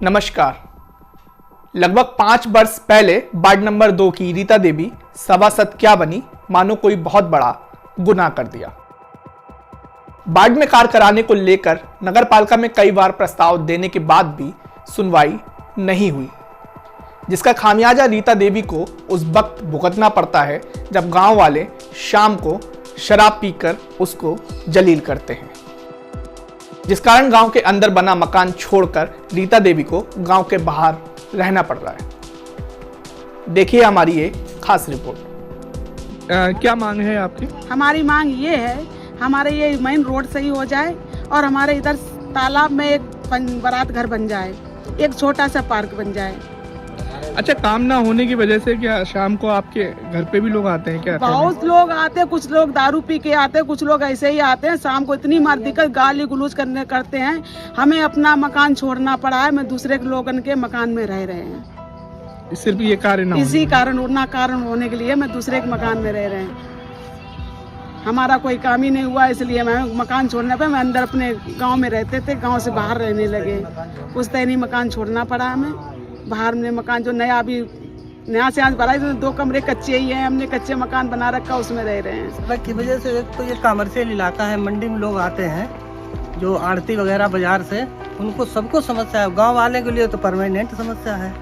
नमस्कार। लगभग 5 वर्ष पहले वार्ड नंबर 2 की रीता देवी सभासद क्या बनी, मानो कोई बहुत बड़ा गुनाह कर दिया। वार्ड में कार्य कराने को लेकर नगर पालिका में कई बार प्रस्ताव देने के बाद भी सुनवाई नहीं हुई, जिसका खामियाजा रीता देवी को उस वक्त भुगतना पड़ता है जब गांव वाले शाम को शराब पीकर उसको जलील करते हैं, जिस कारण गांव के अंदर बना मकान छोड़कर रीता देवी को गांव के बाहर रहना पड़ रहा है। देखिए हमारी ये खास रिपोर्ट। क्या मांग है आपकी? हमारी मांग ये है, हमारे ये मेन रोड सही हो जाए और हमारे इधर तालाब में एक बारात घर बन जाए, एक छोटा सा पार्क बन जाए। अच्छा, काम ना होने की वजह से क्या शाम को आपके घर पे भी लोग आते हैं क्या? बहुत लोग आते हैं, कुछ लोग दारू पी के आते हैं, कुछ लोग ऐसे ही आते हैं। शाम को इतनी मार दिक्कत गाली गुलूज करते हैं। हमें अपना मकान छोड़ना पड़ा है, मैं दूसरे के लोगन के मकान में रह रहे हैं। सिर्फ ये कारण इसी कारण होने के लिए मैं दूसरे के मकान में रह रहे हैं। हमारा कोई काम ही नहीं हुआ, इसलिए मैं मकान छोड़ने पे मैं अंदर अपने गांव में रहते थे, गांव से बाहर रहने लगे। कुछ तो नहीं, मकान छोड़ना पड़ा हमें। बाहर में मकान जो नया अभी नया से आज भरा है, 2 कमरे कच्चे ही हैं, हमने कच्चे मकान बना रखा, उसमें रह रहे हैं। सड़क की वजह से एक तो ये कमर्शियल इलाका है, मंडी में लोग आते हैं जो आड़ती वगैरह बाजार से, उनको सबको समस्या है। गांव वाले के लिए तो परमानेंट समस्या है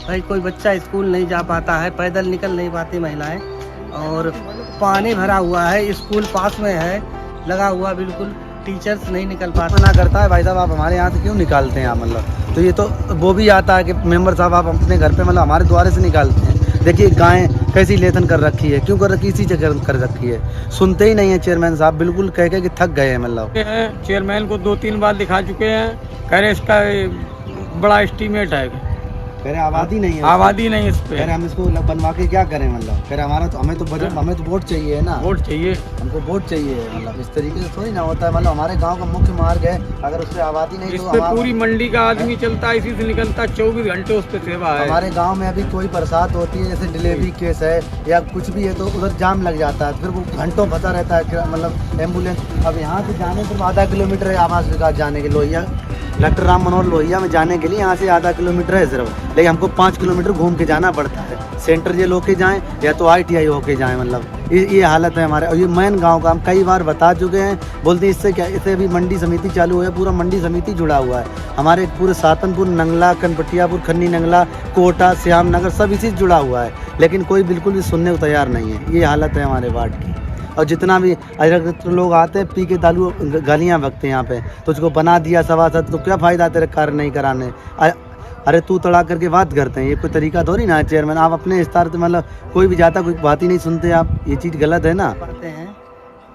भाई, कोई बच्चा स्कूल नहीं जा पाता है, पैदल निकल नहीं पाती महिलाएं, और पानी भरा हुआ है, स्कूल पास में है लगा हुआ, बिल्कुल टीचर्स नहीं निकल पाते। मना करता है भाई साहब, आप हमारे यहाँ से क्यों निकालते हैं आप? मतलब तो ये तो वो भी आता है कि मेंबर साहब आप अपने घर पे मतलब हमारे द्वारे से निकालते हैं। देखिए गायें कैसी लेथन कर रखी है, क्यों कर रखी, इसी जगह कर रखी है। सुनते ही नहीं है चेयरमैन साहब, बिल्कुल कह के कि थक गए हैं। मतलब चेयरमैन को 2-3 बार दिखा चुके हैं, कह रहे इसका बड़ा एस्टीमेट है, कह रहे आबादी नहीं है, आबादी नहीं इस पे। कह रहे हम इसको बनवा के क्या करें? मतलब कह रहे हमारा तो हमें तो बजट, हमें तो वोट चाहिए है ना, वोट चाहिए, हमको वोट चाहिए। मतलब इस तरीके से थोड़ी ना होता है। मतलब हमारे गांव का मुख्य मार्ग है, अगर उस पर आबादी नहीं इस तो पे पूरी मंडी का आदमी चलता है, इसी से निकलता, 24 घंटे उस पे सेवा है। हमारे गांव में अभी कोई बरसात होती है, जैसे डिलीवरी केस है या कुछ भी है, तो उधर जाम लग जाता है, फिर वो घंटों फंसा रहता है। मतलब एम्बुलेंस अब यहाँ से जाने सिर्फ आधा किलोमीटर है, आवास विकास जाने के लोहिया, डॉक्टर राम मनोहर लोहिया में जाने के लिए यहाँ से आधा किलोमीटर है सिर्फ, लेकिन हमको 5 किलोमीटर घूम के जाना पड़ता है। सेंटर ये लोग के जाएँ या तो ITI होके जाएँ। मतलब ये हालत है हमारे। और ये मेन गांव का हम कई बार बता चुके हैं, बोलते हैं इससे क्या, इससे अभी मंडी समिति चालू है, पूरा मंडी समिति जुड़ा हुआ है। हमारे पूरे सातनपुर, नंगला, कनपटियापुर, खन्नी नंगला, कोटा, श्याम नगर सब इसी से जुड़ा हुआ है, लेकिन कोई बिल्कुल भी सुनने को तैयार नहीं है। ये हालत है हमारे वार्ड की। और जितना भी लोग आते हैं पी के दारू गालियाँ बकते हैं यहाँ पे, तो उसको बना दिया सभासद, तो क्या फ़ायदा तेरे कार्य नहीं कराने? अरे तू तड़ा करके बात करते हैं, ये कोई तरीका थोड़ी ना है चेयरमैन। आप अपने स्तर से मतलब कोई भी जाता, कोई बात ही नहीं सुनते आप, ये चीज़ गलत है ना। पढ़ते हैं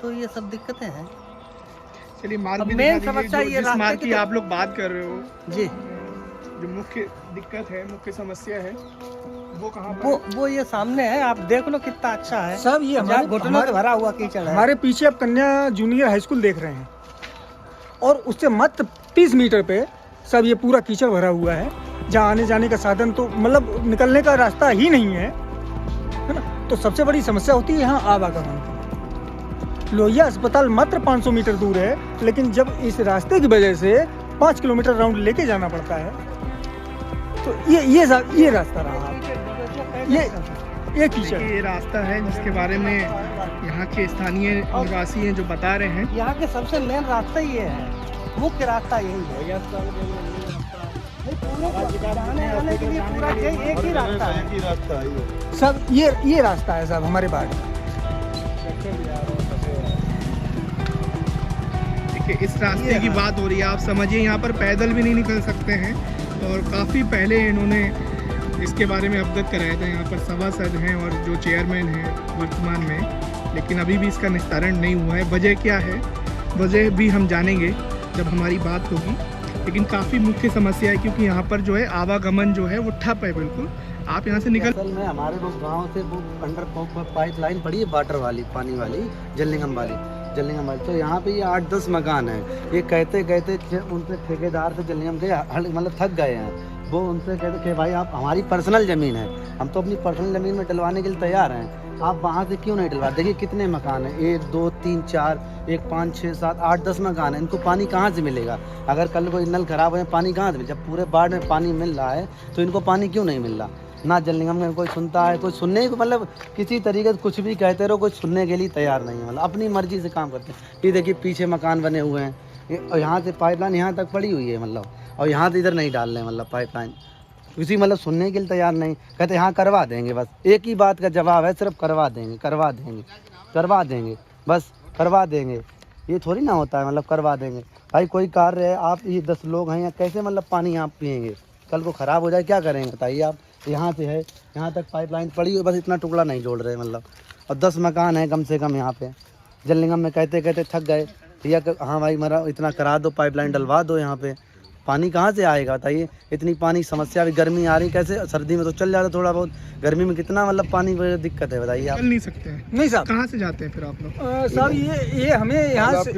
तो ये सब दिक्कतें हैं। चलिए, मार्ग मेन समस्या ये जिस मार्ग की आप लोग बात कर रहे हो जी, जो मुख्य दिक्कत है, मुख्य समस्या है, वो कहाँ पर? वो ये सामने है, आप देख लो कितना अच्छा है सब। ये घुटनों से भरा हुआ कीचड़ है। हमारे पीछे आप कन्या जूनियर हाई स्कूल देख रहे हैं, और उससे मात्र 30 मीटर पे सब ये पूरा कीचड़ भरा हुआ है, जहाँ आने जाने का साधन तो मतलब निकलने का रास्ता ही नहीं है ना। तो सबसे बड़ी समस्या होती है यहाँ आवागमन की। लोहिया अस्पताल मात्र 500 मीटर दूर है, लेकिन जब इस रास्ते की वजह से 5 किलोमीटर राउंड लेके जाना पड़ता है, तो ये रास्ता रहा, ये कीचड़। ये रास्ता है जिसके बारे में यहाँ के स्थानीय निवासी हैं जो बता रहे हैं। यहाँ के सबसे मेन रास्ता ये है, मुख्य रास्ता यही है। जाने आने के लिए पूरा एक ही रास्ता है। सब ये रास्ता है सब हमारे बाहर। देखिए, इस रास्ते की बात हो रही है, आप समझिए यहाँ पर पैदल भी नहीं निकल सकते हैं, और काफ़ी पहले इन्होंने इसके बारे में अवगत कराया था। यहाँ पर सभासद हैं और जो चेयरमैन हैं वर्तमान में, लेकिन अभी भी इसका निस्तारण नहीं हुआ है। वजह क्या है, वजह भी हम जानेंगे जब हमारी बात होगी, लेकिन काफ़ी मुख्य समस्या है क्योंकि यहाँ पर जो है आवागमन जो है वो ठप है बिल्कुल। आप यहाँ से निकल, असल में हमारे वो गाँव से वो अंडर पाइप लाइन पड़ी है, वाटर वाली, पानी वाली, जलनिगम वाली। तो यहाँ पे ये 8-10 मकान हैं। ये कहते उनसे ठेकेदार से जलनिगम के मतलब थक गए हैं। वो उनसे कहते कि भाई आप हमारी पर्सनल ज़मीन है, हम तो अपनी पर्सनल ज़मीन में डलवाने के लिए तैयार हैं, आप वहाँ से क्यों नहीं डलवा। देखिए कितने मकान हैं, 1 2 3 4 1 5 6 7 8 10 मकान हैं, इनको पानी कहाँ से मिलेगा। अगर कल कोई नल खराब हो जाए पानी कहाँ से मिले। जब पूरे बाढ़ में पानी मिल रहा है तो इनको पानी क्यों नहीं मिल रहा। ना जल निगम में कोई सुनता है, कोई सुनने को मतलब किसी तरीके से कुछ भी कहते रहो, कोई सुनने के लिए तैयार नहीं है, मतलब अपनी मर्जी से काम करते हैं। ये देखिए पीछे मकान बने हुए हैं और यहाँ से पाइपलाइन यहाँ तक पड़ी हुई है, मतलब और यहाँ से इधर नहीं डाल रहे हैं, मतलब पाइपलाइन किसी मतलब सुनने के लिए तैयार नहीं। कहते यहाँ करवा देंगे, बस एक ही बात का जवाब है, सिर्फ करवा देंगे करवा देंगे करवा देंगे, बस करवा देंगे। ये थोड़ी ना होता है मतलब करवा देंगे। भाई कोई कार्य है, आप ये 10 लोग हैं, या कैसे मतलब पानी यहाँ पियेंगे। कल को ख़राब हो जाए क्या करेंगे बताइए आप। यहाँ से है यहाँ तक पाइपलाइन पड़ी हुई, बस इतना टुकड़ा नहीं जोड़ रहे मतलब। और 10 मकान है कम से कम यहाँ पे। जल निगम में कहते कहते थक गए भैया, हाँ भाई मेरा इतना करा दो, पाइपलाइन डलवा दो यहाँ पे। पानी कहाँ से आएगा बताइए। इतनी पानी समस्या, अभी गर्मी आ रही, कैसे सर्दी में तो चल जाता थोड़ा बहुत, गर्मी में कितना मतलब पानी की दिक्कत है बताइए आप। चल नहीं सकते हैं। नहीं साहब, कहाँ से जाते हैं फिर आप लोग? साहब ये हमें यहाँ से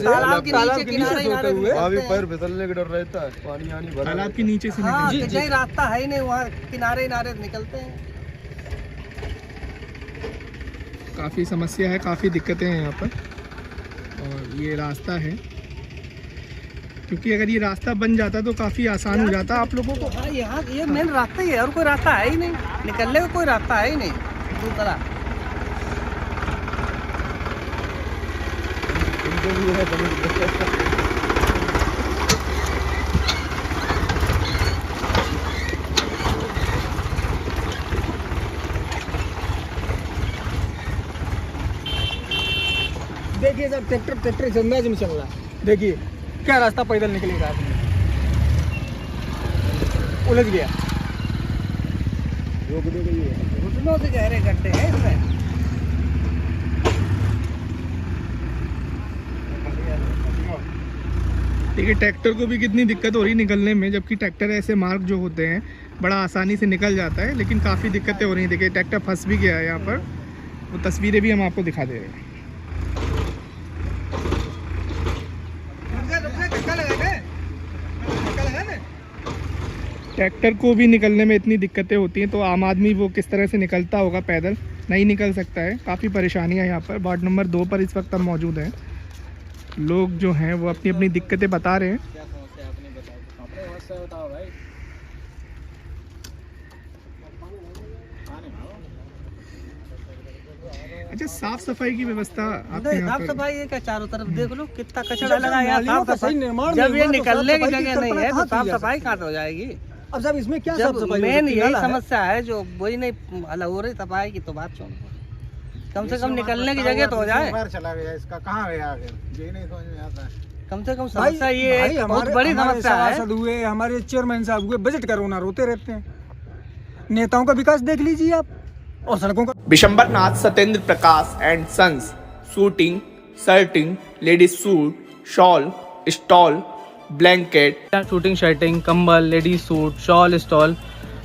तालाब के नीचे से होते हुए पैर फिसलने का डर रहता है, पानी आनी भरा तालाब के नीचे से हाँ, निकल- कहीं रास्ता है ही नहीं, वहाँ किनारे निकलते हैं। काफ़ी समस्या है, काफ़ी दिक्कतें हैं यहाँ पर। और ये रास्ता है, क्योंकि अगर ये रास्ता बन जाता तो काफ़ी आसान हो जाता आप लोगों को। हाँ, यहाँ ये मेन रास्ता ही है, और कोई रास्ता है ही नहीं, निकलने का कोई रास्ता है ही नहीं दूसरा। देखिए सर, ट्रैक्टर इस अंदाज में चल रहा है। देखिए क्या रास्ता पैदल निकलेगा आदमी, उलझ गया। घुटनों से गहरे गड्ढे हैं इसमें। देखिए ट्रैक्टर को भी कितनी दिक्कत हो रही निकलने में, जबकि ट्रैक्टर ऐसे मार्ग जो होते हैं बड़ा आसानी से निकल जाता है, लेकिन काफ़ी दिक्कतें हो रही हैं। देखिए ट्रैक्टर फंस भी गया है यहाँ पर, वो तस्वीरें भी हम आपको दिखा दे रहे हैं। ट्रैक्टर को भी निकलने में इतनी दिक्कतें होती हैं, तो आम आदमी वो किस तरह से निकलता होगा, पैदल नहीं निकल सकता है। काफ़ी परेशानियां यहाँ पर। वार्ड नंबर 2 पर इस वक्त हम मौजूद हैं। लोग जो हैं वो अपनी अपनी दिक्कतें बता रहे हैं। अच्छा, साफ सफाई की व्यवस्था आपके यहाँ साफ पर? सफाई है क्या? चारों तरफ देख लो कितना कचरा लगा है यहाँ। नालियों का साफ सफाई सही निर्माण जब नहीं ये हुआ तो निकलने की साफ सफाई जगह नहीं है तो कल्पना साफ कहाँ सफाई कहाँ से हो जाएगी? अब साहब इसमें क्या साफ जब सफाई हो मेन सकती है? यही नाला है। समस्या है, जो वही नहीं अलग हो रही सफाई की तो बात छोड़ दो। कम से कम निकलने की जगह तो हो जाए। चला गया, इसका कहाँ गया आखिर ये नहीं समझ में आता है। कम से कम भाई समस्या ये है, बहुत बड़ी समस्या है। सभासद हुए, हमारे चेयरमैन साहब हुए, बजट का रोना रोते रहते हैं। नेताओं का विकास देख लीजिए आप, और सड़कों का। Vishambar Nath Satyendra Prakash and sons, suiting, shirting, ladies suit, shawl, stole, blanket, suiting shirting, कंबल, लेडीज सूट, शॉल, स्टॉल,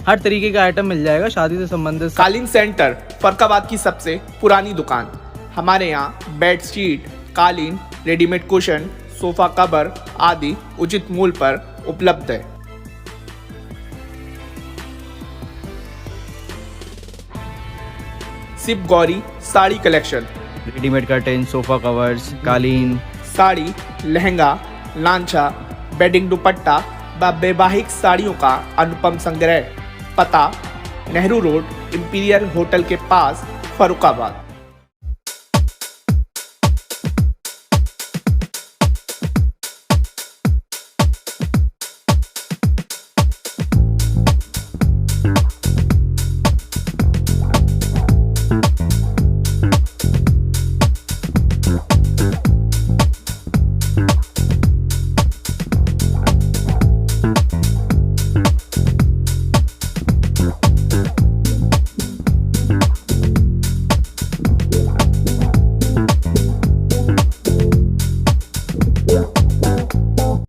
हर तरीके का आइटम मिल जाएगा शादी से संबंधित। कालीन सेंटर फरकाबाद की सबसे पुरानी दुकान। हमारे यहाँ बेडशीट, कालीन, रेडीमेड कुशन, सोफा कवर आदि उचित मूल्य पर उपलब्ध है। Shiv Gauri sari collection, readymade curtain, sofa covers, कालीन, साड़ी, लहंगा, लांछा, बेडिंग दुपट्टा व वैवाहिक साड़ियों का अनुपम संग्रह। पता नेहरू रोड, इंपीरियल होटल के पास, फर्रुखाबाद।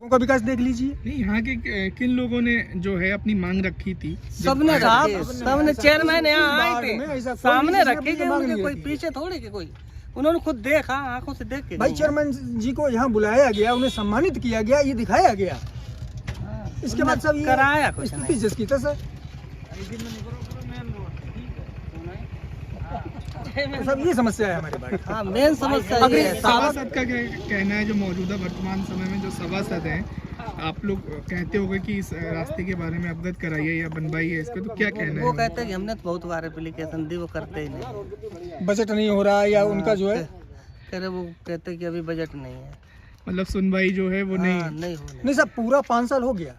का विकास देख लीजिए। नहीं, यहाँ के किन लोगों ने जो है अपनी मांग रखी थी? सबने सबने चेयरमैन यहाँ आए में ऐसा थे, कोई सामने किसी ने रखे अपनी गए, मांग उनके नहीं कोई रखी। पीछे थोड़ी के कोई, उन्होंने खुद देखा, आंखों से देख के भाई गए। चेयरमैन जी को यहाँ बुलाया गया, उन्हें सम्मानित किया गया, ये दिखाया गया। इसके बाद सब कराया ये कुछ स्थिति जिसकी तैसे सब ये समस्या है हमारे बारे। हाँ मेन समस्या अगर ये है। सभासद का क्या कहना है, जो मौजूदा वर्तमान समय में जो सभासद हैं, आप लोग कहते होंगे कि इस रास्ते के बारे में अवगत कराइए या बनवाइए, इस पे तो क्या कहना है? वो कहते हैं कि हमने तो बहुत बार एप्लीकेशन दी, वो करते ही नहीं। बजट नहीं हो रहा है या उनका जो है कह रहे, वो कहते हैं कि अभी बजट नहीं है। मतलब सुनवाई जो है वो नहीं नहीं हो नहीं साहब, पूरा 5 साल हो गया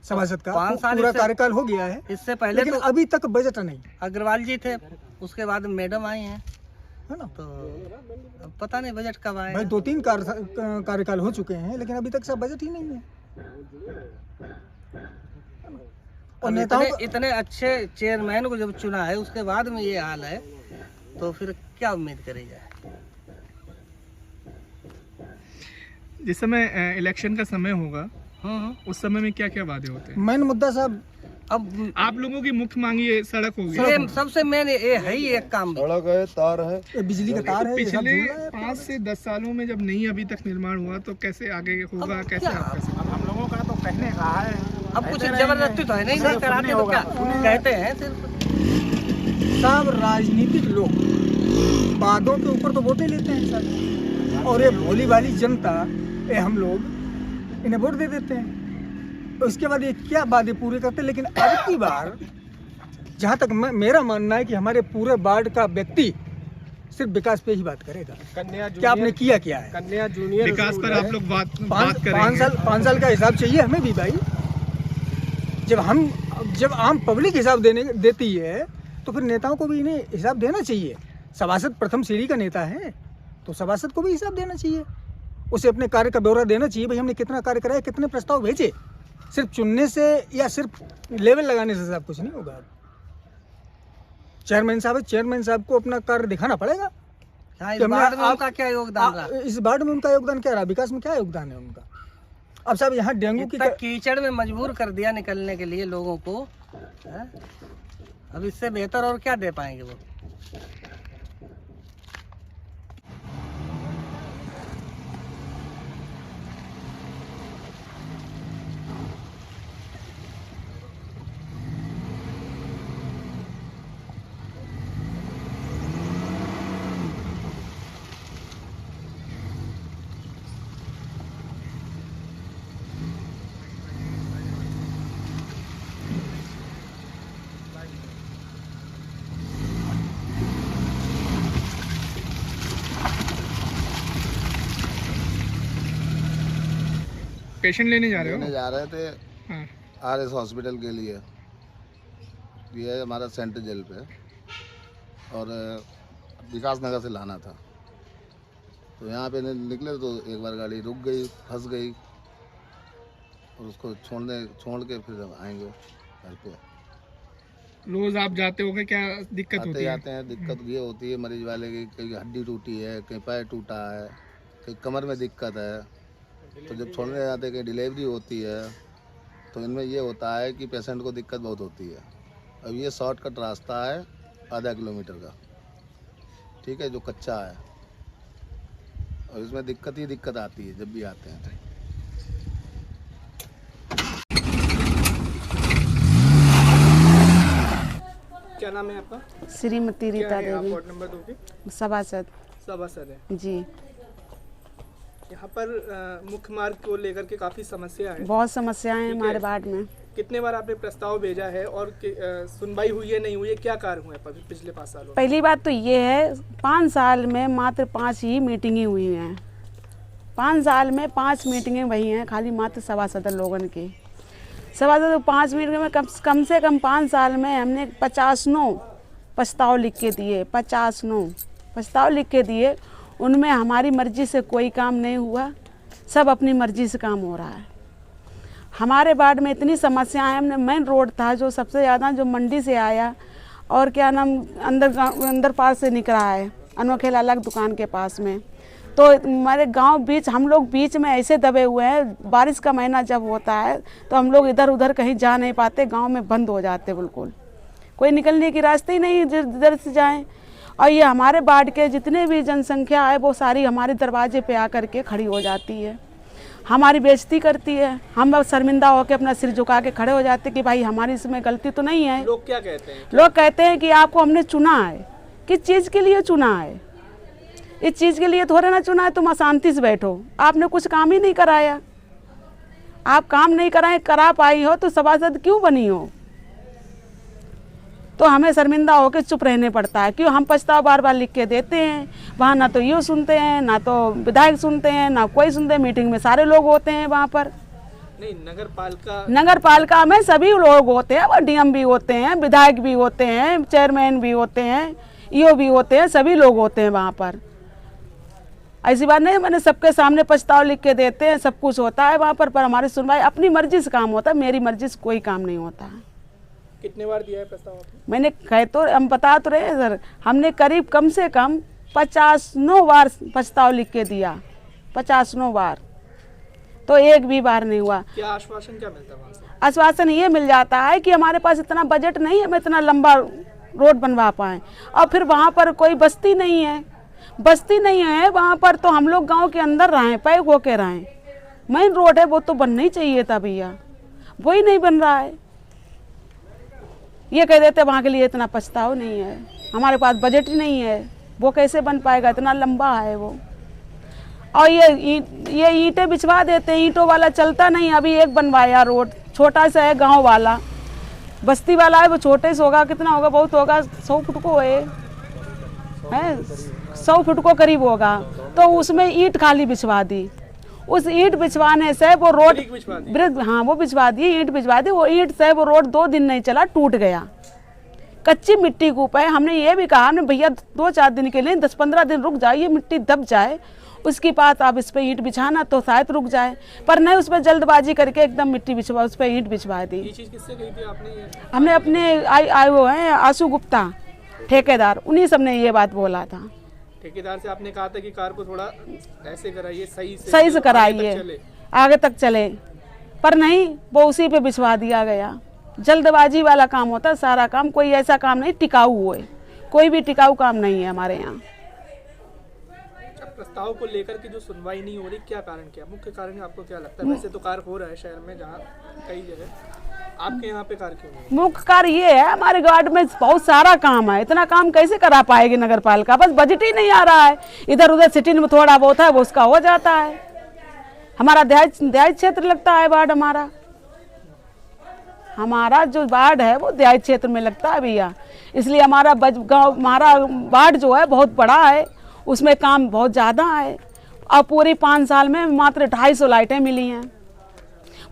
सभासद का, 5 साल पूरा इससे- कार्यकाल हो गया है, इससे पहले लेकिन तो अभी तक बजट नहीं अग्रवाल जी थे, उसके बाद मैडम आई हैं, है ना। तो अब पता नहीं बजट कब आएगा। भाई 2-3 कार्यकाल हो चुके हैं, लेकिन अभी तक सब बजट ही नहीं है। और अब नेताओं इतने अच्छे चेयरमैन को जब चुना है उसके बाद में ये हाल है, तो फिर क्या उम्मीद करी जाए। जिस समय इलेक्शन का समय होगा उस समय में क्या क्या वादे होते हैं? मेन मुद्दा साहब, अब आप लोगों की मुख्य मांग ये सड़क होगी। सबसे मेन ये है ही एक काम भी। सड़क है, तार है, ये बिजली का तार है, ये सब पिछले जुड़ रहा है। 5 से 10 सालों में जब नहीं अभी तक निर्माण हुआ तो कैसे आगे होगा, कैसे क्या? आप कैसे? हम लोगों का तो कहने का है। अब कुछ जबरदस्ती तो है नहीं, नहीं कराते तो क्या कहते हैं सिर्फ। साहब राजनीतिक लोग वादों के ऊपर तो वोटें लेते हैं सर, और ये भोली भाली जनता, ये हम लोग इन्हें वोट दे देते हैं, उसके बाद ये क्या वादे पूरे करते हैं। लेकिन अब की बार जहाँ तक मेरा मानना है कि हमारे पूरे वार्ड का व्यक्ति सिर्फ विकास पे ही बात करेगा। क्या आपने किया क्या है, कन्या जूनियर विकास पर आप लोग बात 5 करेंगे। साल का हिसाब चाहिए हमें भी भाई। जब आम पब्लिक हिसाब देती है तो फिर नेताओं को भी इन्हें हिसाब देना चाहिए। सभासद प्रथम सीढ़ी का नेता है तो सभासद को भी हिसाब देना चाहिए, उसे अपने कार्य का ब्यौरा देना चाहिए। भाई हमने कितना कार्य कराया, कितने प्रस्ताव भेजे। सिर्फ चुनने से या सिर्फ लेवल लगाने से साहब कुछ नहीं होगा। चेयरमैन साहब को अपना कार्य दिखाना पड़ेगा। हाँ, इस कि हमने बार में आप- उनका क्या योगदान रहा? इस वार्ड में उनका योगदान क्या रहा, विकास में क्या योगदान है उनका। अब साहब यहाँ डेंगू की इतना कीचड़ में मजबूर कर दिया निकलने के लिए लोगों को, है? अब इससे बेहतर और क्या दे पाएंगे वो। पेशेंट लेने जा रहे लेने हो? जा रहे थे हाँ। RS हॉस्पिटल के लिए। ये है हमारा सेंट्रल जेल पे, और विकास नगर से लाना था। तो यहाँ पे निकले तो एक बार गाड़ी रुक गई, फंस गई, और उसको छोड़ के फिर हम आएंगे घर पे। रोज आप जाते हो, क्या दिक्कत आते होती है? जाते हैं, दिक्कत ये होती है मरीज वाले की, कहीं हड्डी टूटी है, कहीं पैर टूटा है, कहीं कमर में दिक्कत है। तो जब छोड़ने जाते हैं, कहीं डिलीवरी होती है, तो इनमें ये होता है कि पेशेंट को दिक्कत बहुत होती है। अब ये शॉर्टकट रास्ता है आधा किलोमीटर का, ठीक है, जो कच्चा है, और इसमें दिक्कत ही दिक्कत आती है जब भी आते हैं। क्या नाम है आपका? श्रीमती रीता देवी, वार्ड नंबर 2 की सभासद है। जी। यहाँ पर मुख्य मार्ग को लेकर के काफी समस्या है। बहुत समस्याएं हैं हमारे वार्ड में। कितने बार आपने प्रस्ताव भेजा है और सुनवाई हुई है, नहीं हुई है, क्या कार्य हुए पिछले 5 सालों में? पहली बात तो ये है, 5 साल में मात्र 5 ही मीटिंगें हुई हैं। 5 साल में 5 मीटिंगें हुई हैं, खाली मात्र सभासद लोगों की। सभासद 5 मीटिंग में कम से कम 5 साल में हमने 50 प्रस्ताव लिख के दिए। 50 प्रस्ताव लिख के दिए, उनमें हमारी मर्जी से कोई काम नहीं हुआ, सब अपनी मर्जी से काम हो रहा है। हमारे वार्ड में इतनी समस्याएं, हमने मेन रोड था जो सबसे ज़्यादा, जो मंडी से आया और क्या नाम अंदर पार से निकला है, अनोखेल अलग दुकान के पास में। तो हमारे गांव बीच, हम लोग बीच में ऐसे दबे हुए हैं, बारिश का महीना जब होता है तो हम लोग इधर उधर कहीं जा नहीं पाते, गांव में बंद हो जाते, बिल्कुल कोई निकलने की रास्ते ही नहीं जिधर से जाएं। और ये हमारे वार्ड के जितने भी जनसंख्या है वो सारी हमारे दरवाजे पे आकर के खड़ी हो जाती है। हमारी बेइज्जती करती है। हम अब शर्मिंदा होकर अपना सिर झुका के खड़े हो जाते कि भाई हमारी इसमें गलती तो नहीं है। लोग क्या कहते हैं? लोग कहते हैं कि आपको हमने चुना है, किस चीज़ के लिए चुना है? इस चीज़ के लिए थोड़े ना चुना है, तुम अशांति से बैठो। आपने कुछ काम ही नहीं कराया, आप काम नहीं कराए, करा पाई हो तो सभासद क्यों बनी हो? तो हमें शर्मिंदा होकर चुप रहने पड़ता है। क्यों? हम प्रस्ताव बार बार लिख के देते हैं, वहाँ ना तो ये सुनते हैं, ना तो विधायक सुनते हैं, ना कोई सुनते हैं। मीटिंग में सारे लोग होते हैं वहाँ पर। नहीं, नगर पालिका में सभी लोग होते हैं, वो डीएम भी होते हैं, विधायक भी होते हैं, चेयरमैन भी होते हैं, ईओ भी होते हैं, सभी लोग होते हैं वहाँ पर। ऐसी बात नहीं, मैंने सबके सामने प्रस्ताव लिख के देते हैं, सब कुछ होता है वहाँ पर हमारी सुनवाई अपनी मर्जी से काम होता है, मेरी मर्जी से कोई काम नहीं होता है। कितने बार दिया है प्रस्ताव आपने? मैंने कहे तो हम बता तो रहे हैं सर, हमने करीब कम से कम 59 बार प्रस्ताव लिख के दिया, 59 बार, तो एक भी बार नहीं हुआ। क्या आश्वासन क्या मिलता है वहाँ से? आश्वासन ये मिल जाता है कि हमारे पास इतना बजट नहीं है, हम इतना लंबा रोड बनवा पाएँ। और फिर वहाँ पर कोई बस्ती नहीं है, बस्ती नहीं है वहाँ पर, तो हम लोग गांव के अंदर रहें, पैक होके रहें। मेन रोड है वो तो बनना ही चाहिए था भैया, वही नहीं बन रहा है। ये कह देते वहाँ के लिए इतना प्रस्ताव नहीं है, हमारे पास बजट ही नहीं है, वो कैसे बन पाएगा, इतना लंबा है वो। और ये ईंटें बिछवा देते हैं, ईंटों वाला चलता नहीं। अभी एक बनवाया रोड, छोटा सा है, गांव वाला, बस्ती वाला है, वो छोटे से होगा, कितना होगा, बहुत होगा, 100 फुट को है 100 फुट को करीब होगा। तो उसमें ईंट खाली बिछवा दी। उस ईंट बिछवाने से वो रोड ब्रिज, हाँ वो बिछवा दी, ईंट बिछवा दी। वो ईंट से वो रोड 2 दिन नहीं चला, टूट गया। कच्ची मिट्टी के ऊपर हमने ये भी कहा, हमने भैया 2-4 दिन के लिए 10-15 दिन रुक जाइए, मिट्टी दब जाए, उसके बाद आप इस पर ईंट बिछाना तो शायद रुक जाए। पर नहीं, उस पर जल्दबाजी करके एकदम मिट्टी बिछवा, उस पर ईंट बिछवा दी। ये चीज़ किससे कही थी आपने? हमने अपने आए वो हैं आशु गुप्ता ठेकेदार, उन्हीं सब ने ये बात बोला था। ठेकेदार से आपने कहा था कि कार को थोड़ा ऐसे कराइए, सही से कराइए, आगे तक चले, पर नहीं, वो उसी पे बिछवा दिया गया। जल्दबाजी वाला काम होता है सारा काम, कोई ऐसा काम नहीं टिकाऊ है, कोई भी टिकाऊ काम नहीं है हमारे यहाँ। प्रस्ताव को लेकर के जो सुनवाई नहीं हो रही, क्या कारण, क्या मुख्य कारण है आपको क्या लगता है? वैसे तो कार्य हो रहा है शहर में जहाँ कई जगह, आपके यहाँ पे कार्य क्यों नहीं? मुख्य कार्य ये है, हमारे वार्ड में बहुत सारा काम है, इतना काम कैसे करा पाएगी नगर पालिका? बस बजट ही नहीं आ रहा है। इधर उधर सिटी में थोड़ा बहुत है, वो उसका हो जाता है। हमारा देहात क्षेत्र लगता है वार्ड, हमारा जो वार्ड है वो देहात क्षेत्र में लगता है भैया, इसलिए हमारा हमारा वार्ड जो है बहुत बड़ा है, उसमें काम बहुत ज़्यादा है। और पूरी 5 साल में मात्र 250 लाइटें मिली हैं,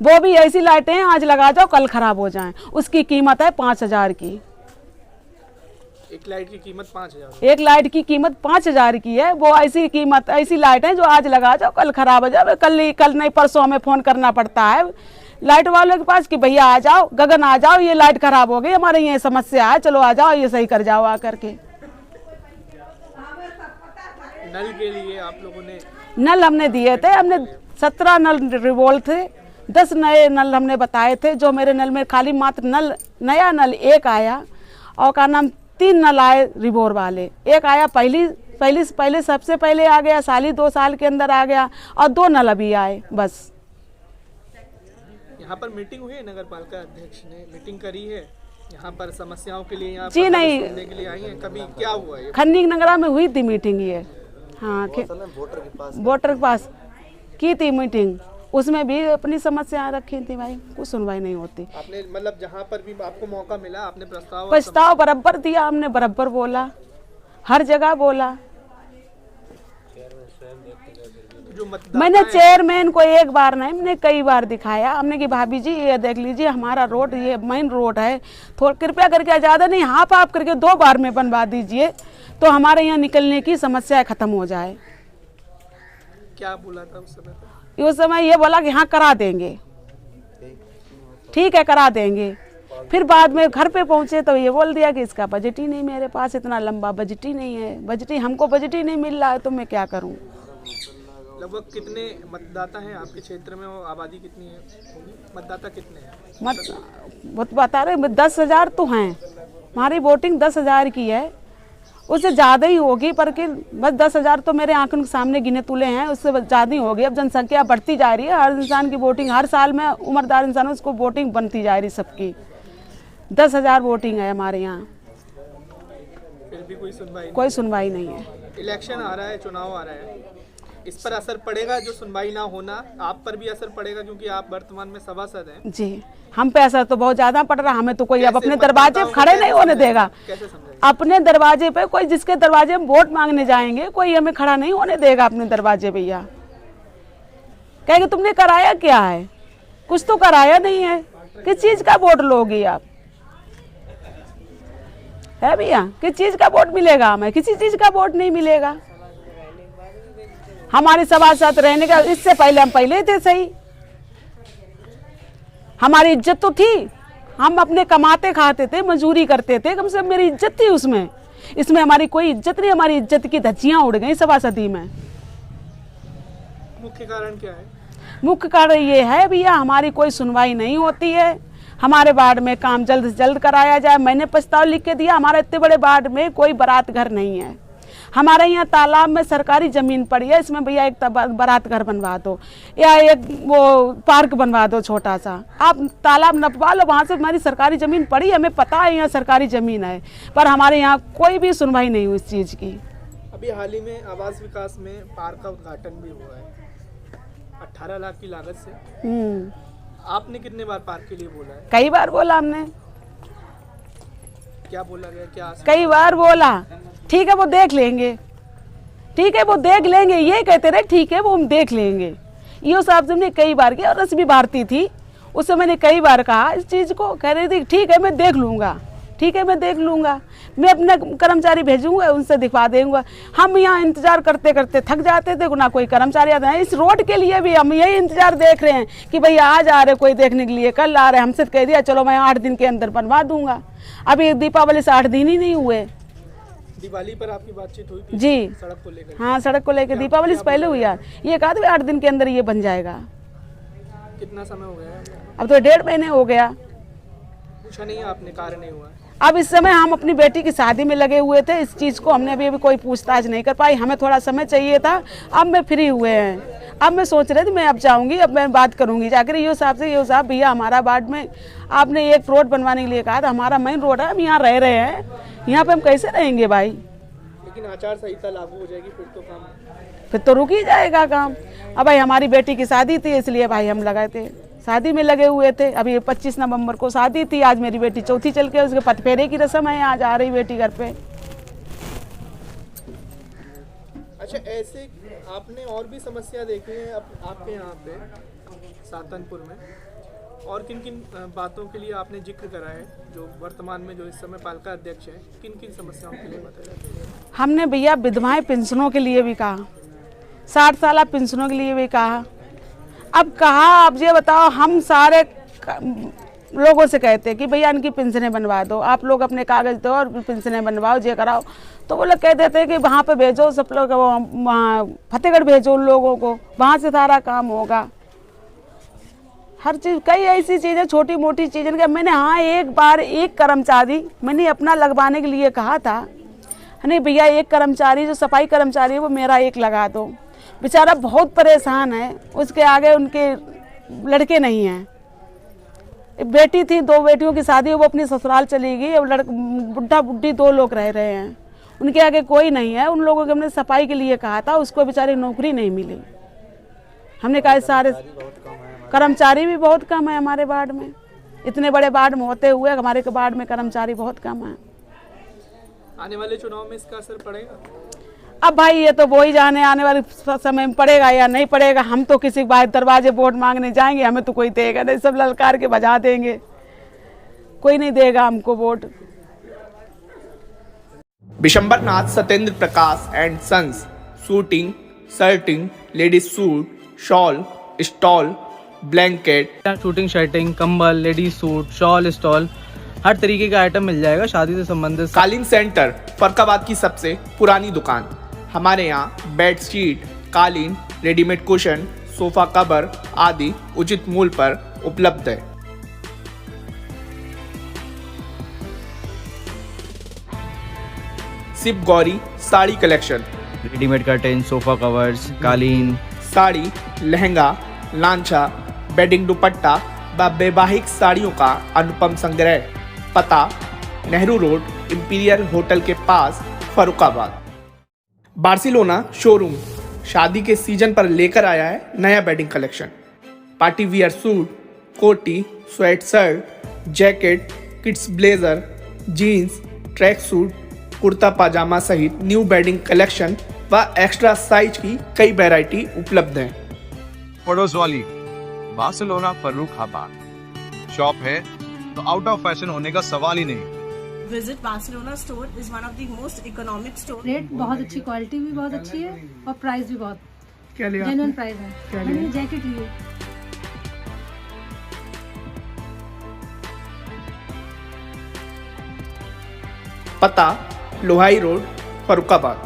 वो भी ऐसी लाइटें हैं आज लगा जाओ कल खराब हो जाएं, उसकी कीमत है 5000 की। एक लाइट की कीमत 5000? एक लाइट की कीमत 5000 की है। वो ऐसी कीमत, ऐसी लाइटें जो आज लगा जाओ कल खराब हो जाए, कल नहीं परसों हमें फ़ोन करना पड़ता है लाइट वालों के पास कि भैया आ जाओ, गगन आ जाओ, ये लाइट खराब हो गई, हमारे ये समस्या है, चलो आ जाओ, ये सही कर जाओ आकर के। नल के लिए आप लोगों ने? नल हमने दिए थे, हमने 17 नल रिवॉल्व थे, 10 नए नल हमने बताए थे। जो मेरे नल में खाली मात्र नया नल एक आया, और का नाम 3 नल आए रिवोर वाले। एक आया पहले सबसे पहले आ गया, 2 साल के अंदर आ गया, और 2 नल अभी आए बस। यहाँ पर मीटिंग हुई है, नगर पालिका अध्यक्ष ने मीटिंग करी है यहाँ पर समस्याओं के लिए, यहाँ जी नहीं, सुनने के लिए आई हैं? कभी क्या हुआ है? खन्नी नगरा में हुई थी मीटिंग ये, हाँ, वोटर के पास की थी मीटिंग, उसमें भी अपनी समस्याएं रखी थी भाई, कुछ सुनवाई नहीं होती। आपने मतलब जहाँ पर भी आपको मौका मिला आपने प्रस्ताव बराबर दिया, हमने बराबर बोला, हर जगह बोला। मैंने चेयरमैन को एक बार नहीं, मैंने कई बार दिखाया, हमने कि भाभी जी ये देख लीजिए हमारा रोड, ये मेन रोड है, थोड़ा कृपया करके ज़्यादा नहीं, हाफ आप करके 2 बार में बनवा दीजिए, तो हमारे यहाँ निकलने की समस्या खत्म हो जाए। क्या बोला था उस समय? उस समय ये बोला कि हाँ करा देंगे, ठीक है करा देंगे। फिर बाद में घर पे पहुँचे तो ये बोल दिया कि इसका बजट ही नहीं, मेरे पास इतना लंबा बजट ही नहीं है, बजट ही हमको बजट ही नहीं मिल रहा है, तो मैं क्या करूँ। लगभग कितने मतदाता हैं आपके क्षेत्र में, और आबादी कितनी है, मतदाता कितने हैं? बता रहे 10,000 तो हैं, हमारी वोटिंग 10,000 की है, उससे ज़्यादा ही होगी, पर कि बस 10,000 तो मेरे आंखों के सामने गिने तुले हैं, उससे ज़्यादा ही होगी। अब जनसंख्या बढ़ती जा रही है, हर इंसान की वोटिंग हर साल में उम्रदार इंसान उसको वोटिंग बनती जा रही सबकी। 10,000 वोटिंग है हमारे यहाँ, फिर भी कोई सुनवाई नहीं है। इलेक्शन आ रहा है, चुनाव आ रहा है, इस पर असर पड़ेगा? जो सुनवाई ना होना, आप पर भी असर पड़ेगा क्योंकि आप वर्तमान में सभासद हैं। जी, हम पे असर तो बहुत ज़्यादा पड़ रहा। हमें तो कोई अब अपने दरवाजे पे खड़े नहीं होने देगा। कैसे समझाएं? अपने दरवाजे पे कोई, जिसके दरवाजे में वोट मांगने जाएंगे, कोई हमें खड़ा नहीं होने देगा अपने दरवाजे। भैया कहेंगे तुमने कराया क्या है? कुछ तो कराया नहीं है। किस चीज़ का वोट लोगे आप? है भैया, किस चीज़ का वोट मिलेगा हमें? किसी चीज़ का वोट नहीं मिलेगा। हमारे सभासद रहने का, इससे पहले हम पहले थे सही, हमारी इज्जत तो थी, हम अपने कमाते खाते थे, मजदूरी करते थे, कम से कम मेरी इज्जत थी उसमें। इसमें हमारी कोई इज्जत नहीं, हमारी इज्जत की धज्जियां उड़ गई सभासदी में। मुख्य कारण क्या है? मुख्य कारण ये है भैया, हमारी कोई सुनवाई नहीं होती है। हमारे वार्ड में काम जल्द से जल्द कराया जाए। मैंने प्रस्ताव लिख के दिया, हमारे इतने बड़े वार्ड में कोई बारात घर नहीं है। हमारे यहाँ तालाब में सरकारी ज़मीन पड़ी है, इसमें भैया एक बारात घर बनवा दो या एक वो पार्क बनवा दो छोटा सा। आप तालाब नपवा लो, वहाँ से हमारी सरकारी ज़मीन पड़ी है, हमें पता है यहाँ सरकारी ज़मीन है, पर हमारे यहाँ कोई भी सुनवाई नहीं हुई इस चीज़ की। अभी हाल ही में आवास विकास में पार्क का उद्घाटन भी हुआ है 18 लाख की लागत से। आपने कितने बार पार्क के लिए बोला है? कई बार बोला हमने। क्या बोला गया? क्या कई बार बोला, ठीक है वो देख लेंगे, ठीक है वो देख लेंगे, ये कहते रहे ठीक है वो हम देख लेंगे। ये साहब हमने कई बार किया, और रस भी भारती थी, उससे मैंने कई बार कहा इस चीज़ को, कह रही थी ठीक है मैं देख लूँगा, ठीक है मैं देख लूँगा, मैं अपने कर्मचारी भेजूंगा, उनसे दिखवा देंगे। हम यहाँ इंतजार करते करते थक जाते थे, ना कोई कर्मचारी आते हैं। इस रोड के लिए भी हम यही इंतजार देख रहे हैं कि भैया आज आ रहे कोई देखने के लिए, कल आ रहे। हमसे कह दिया चलो मैं 8 दिन के अंदर बनवा दूंगा। अभी दीपावली से 8 दिन ही नहीं हुए। दिवाली पर आपकी बातचीत हुई थी जी, सड़क को लेकर? हाँ सड़क को लेकर दीपावली से पहले हुई यार, ये कहा था 8 दिन के अंदर ये बन जाएगा। कितना समय हो गया? अब तो 1.5 महीने हो गया। पूछा नहीं आपने? कार्य नहीं हुआ? अब इस समय हम अपनी बेटी की शादी में लगे हुए थे, इस चीज़ को हमने अभी कोई पूछताछ नहीं कर पाई। हमें थोड़ा समय चाहिए था, अब मैं फ्री हुए हैं। अब मैं सोच रही थी मैं अब जाऊंगी, अब मैं बात करूंगी जाकर यो साहब से, यो साहब भैया हमारा वार्ड में आपने एक रोड बनवाने के लिए कहा था, हमारा मेन रोड है, हम यहाँ रह रहे हैं, यहाँ पे हम कैसे रहेंगे भाई? लेकिन आचार संहिता लागू हो जाएगी फिर तो रुक ही जाएगा काम। अब भाई हमारी बेटी की शादी थी, इसलिए भाई हम लगाए थे, शादी में लगे हुए थे। अभी 25 नवंबर को शादी थी, आज मेरी बेटी चौथी चल के, उसके पटफेरे की रस्म है, आज आ रही बेटी घर पे। अच्छा, ऐसे आपने और भी समस्या देखी है आपके यहाँ पे सातनपुर में, और किन किन बातों के लिए आपने जिक्र करा है? जो वर्तमान में जो इस समय पालिका अध्यक्ष हैं, किन किन समस्याओं के लिए बताया? हमने भैया विधवाएं पेंशनों के लिए भी कहा, 60 साल पेंशनों के लिए भी कहा। अब कहा, अब ये बताओ, हम सारे लोगों से कहते हैं कि भैया इनकी पेंशनें बनवा दो, आप लोग अपने कागज दो और पेंशनें बनवाओ, ये कराओ, तो वो लोग कह देते हैं कि वहाँ पे भेजो सब लोग, वहाँ फतेहगढ़ भेजो उन लोगों को, वहाँ से सारा काम होगा। हर चीज़, कई ऐसी चीज़ें छोटी मोटी चीज़ें कि मैंने, हाँ एक बार एक कर्मचारी मैंने अपना लगवाने के लिए कहा था, नहीं भैया एक कर्मचारी जो सफाई कर्मचारी है वो मेरा एक लगा दो। बेचारा बहुत परेशान है, उसके आगे उनके लड़के नहीं हैं। बेटी थी, 2 बेटियों की शादी, वो अपनी ससुराल चली गई, अब बुढ़ा बुढ़ी 2 लोग रह रहे हैं, उनके आगे कोई नहीं है। उन लोगों के हमने सफाई के लिए कहा था, उसको बेचारे नौकरी नहीं मिली। हमने कहा सारे कर्मचारी भी बहुत कम है हमारे वार्ड में, इतने बड़े वार्ड में होते हुए हमारे वार्ड में कर्मचारी बहुत कम है। आने वाले चुनाव में इसका असर पड़ेगा? अब भाई ये तो वो ही जाने, आने वाले समय में पड़ेगा या नहीं पड़ेगा। हम तो किसी के बाद दरवाजे वोट मांगने जाएंगे, हमें तो कोई देगा नहीं, सब ललकार के बजा देंगे, कोई नहीं देगा हमको vote. Bishambar Nath Satyendra Prakash and sons, suiting, shirting, ladies suit, shawl, stole, blanket, suiting shirting, कंबल, लेडीज सूट, शॉल, स्टॉल, हर तरीके का आइटम मिल जाएगा शादी से संबंधित। कालीन सेंटर, फरकाबाद की सबसे पुरानी दुकान। हमारे यहाँ बेड शीट, कालीन, रेडीमेड कुशन, सोफा कवर आदि उचित मूल्य पर उपलब्ध है। Shiv Gauri sari collection, readymade curtain, sofa covers, कालीन, साड़ी, लहंगा, लांचा, बेडिंग दुपट्टा व वैवाहिक साड़ियों का अनुपम संग्रह। पता नेहरू रोड, इंपीरियल होटल के पास, फर्रुखाबाद। बार्सिलोना शोरूम शादी के सीजन पर लेकर आया है नया bedding collection. Party wear suit, कोटी, sweat shirt, jacket, kids blazer, jeans, track suit, kurta pyjama सहित न्यू बेडिंग कलेक्शन व एक्स्ट्रा साइज की कई वैरायटी उपलब्ध हैं। पड़ोस वाली बार्सिलोना फर्रुखाबाद शॉप है तो आउट ऑफ फैशन होने का सवाल ही नहीं। Visit Barcelona store is one of the most economic store. Rate बहुत अच्छी, क्वालिटी भी बहुत अच्छी है और प्राइस भी बहुत क्या लिया जेन्युइन प्राइस है। क्या मैंने लिया? जैकेट ली। पता लोहाई रोड, फर्रुखाबाद।